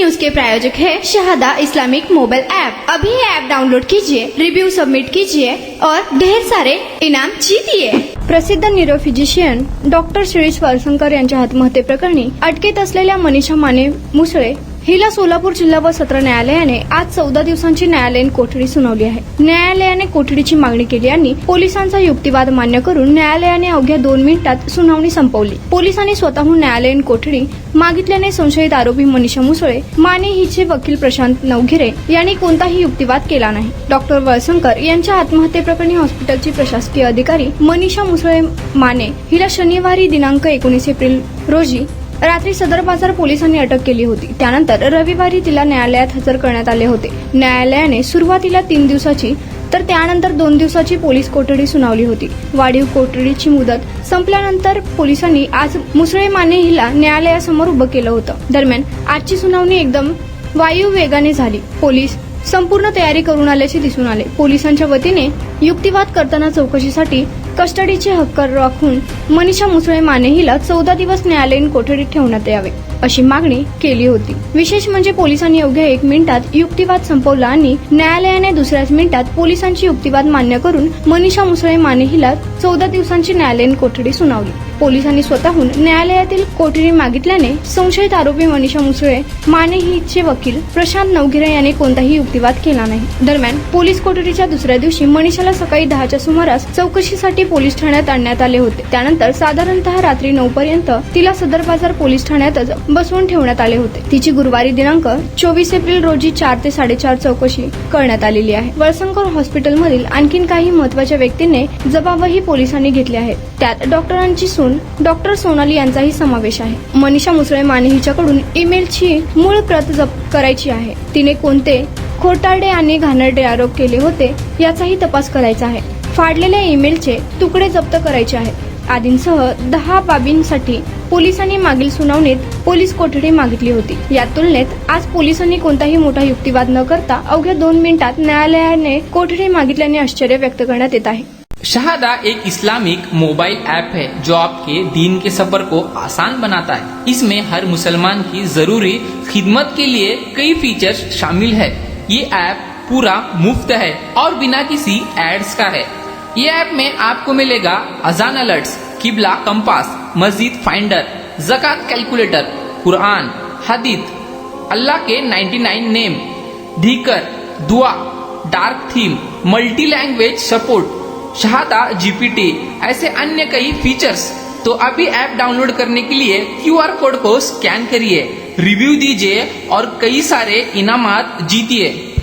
News के प्रायोजक है Shahada Islamic mobile app. अभी ऐप डाउनलोड कीजिए, रिव्यू सबमिट कीजिए और ढेर सारे इनाम जीतिए। प्रसिद्ध न्यूरो फिजिशियन डॉक्टर शिरीष वारसंकर यांच्या आत्महत्येप्रकरणी अटकेत असलेल्या मनीषा माने मुसळे हिला सोलापूर जिल्हा व सत्र न्यायालयाने आज 14 दिवसांची न्यायालयीन कोठडी सुनावली आहे। न्यायालयाने कोठडीची मागणी केली आणि पोलिसांचा युक्तिवाद मान्य करून न्यायालयाने अवघ्या 2 मिनिटात सुनावणी संपवली। पोलिसांनी स्वतःहून न्यायालयीन कोठडी मागितल्याने संशयित आरोपी मनीषा मुसळे माने हिचे वकील प्रशांत नवघिरे यांनी कोणताही युक्तिवाद केला नाही। डॉक्टर वारसंकर यांच्या आत्महत्येप्रकरणी हॉस्पिटलची प्रशासकीय अधिकारी मनीषा मुसळे माने हिला शनिवारी दिनांक 19 एप्रिल रोजी रात्री सदर बाजार पोलिसांनी अटक केली होती। त्यानंतर रविवारी तिला न्यायालयात हजर करण्यात आले होते। न्यायालयाने सुरुवातीला 3 दिवसाची तर त्यानंतर 2 दिवसाची पोलीस कोठडी सुनावली होती। वाढीव कोठडीची मुदत संपल्यानंतर पोलिसांनी आज मुसळे माने हिला न्यायालयासमोर उभं केलं होतं। दरम्यान आजची सुनावणी एकदम वायू वेगाने झाली। पोलीस संपूर्ण तयारी करून आल्याचे दिसून आले। पोलिसांच्या वतीने युक्तिवाद करताना चौकशीसाठी कस्टडीचे हक्क राखून मनीषा मुसळे माने हिला 14 दिवस न्यायालयीन कोठडीत ठेवण्यात यावे अशी मागणी केली होती। विशेष म्हणजे पोलिसांनी अवघ्या 1 मिनिटात युक्तिवाद संपवला आणि न्यायालयाने दुसऱ्याच मिनिटात पोलिसांची युक्तिवाद मान्य करून मनीषा मुसळे माने हिला 14 दिवसांची न्यायालयीन कोठडी सुनावली। पोलिसांनी स्वतःहून न्यायालयातील कोठडी मागितल्याने संशयित आरोपी मनीषा मुसळे माने हिचे वकील प्रशांत नवघिरे यांनी कोणताही युक्तिवाद केला नाही। दरम्यान पोलीस कोठडीच्या दुसऱ्या दिवशी मनीषाला सकाळी 10च्या सुमारास चौकशीसाठी पोलीस ठाण्यात आणण्यात आले होते। त्यानंतर साधारणतः रात्री 9 पर्यंत तिला सदर बाजार पोलीस ठाण्यातच बसवून ठेवण्यात आले होते। तिची गुरुवारी दिनांक 24 एप्रिल रोजी 4 ते 4:30 चौकशी करण्यात आलेली आहे। वळसंकर हॉस्पिटलमधील आणखीन काही महत्त्वाच्या व्यक्तींनी जबाबही पोलिसांनी घेतले आहेत। त्यात डॉक्टरांची सून डॉक्टर सोनाली यांचाही समावेश आहे। मनीषा मुसळे माने हिच्याकडून ईमेलची मूळ प्रत जप्त करायची आहे। तिने कोणते खोटारडे आणि घाणेरडे आरोप केले होते याचाही तपास करायचा आहे। फाडलेल्या ईमेलचे तुकडे जप्त करायचे आहेत आदींसह 10 बाबींसाठी पोलिसांनी मागील सुनावणीत पोलीस कोठडी मागितली होती। या तुलनेत आज पोलिसांनी कोणताही मोठा युक्तिवाद न करता अवघ्या 2 मिनिटात न्यायालयाने कोठडी मागितल्याने आश्चर्य व्यक्त करण्यात येत आहे। शहादा एक इस्लामिक मोबाइल ऐप है जो आपके दीन के सफर को आसान बनाता है। इसमें हर मुसलमान की जरूरी खिदमत के लिए कई फीचर्स शामिल है। ये ऐप पूरा मुफ्त है और बिना किसी एड्स का है। ये ऐप में आपको मिलेगा अजान अलर्ट्स, किबला कंपास, मस्जिद फाइंडर, ज़कात कैलकुलेटर, कुरान, हदीथ, अल्लाह के 99 नेम, धीकर, दुआ, dark theme, multi language support, Shahada GPT, ऐसे अन्य कई फीचर्स। तो अभी ऐप डाउनलोड करने के लिए QR कोड को स्कैन करिए, रिव्यू दीजिए और कई सारे इनामात जीतिए।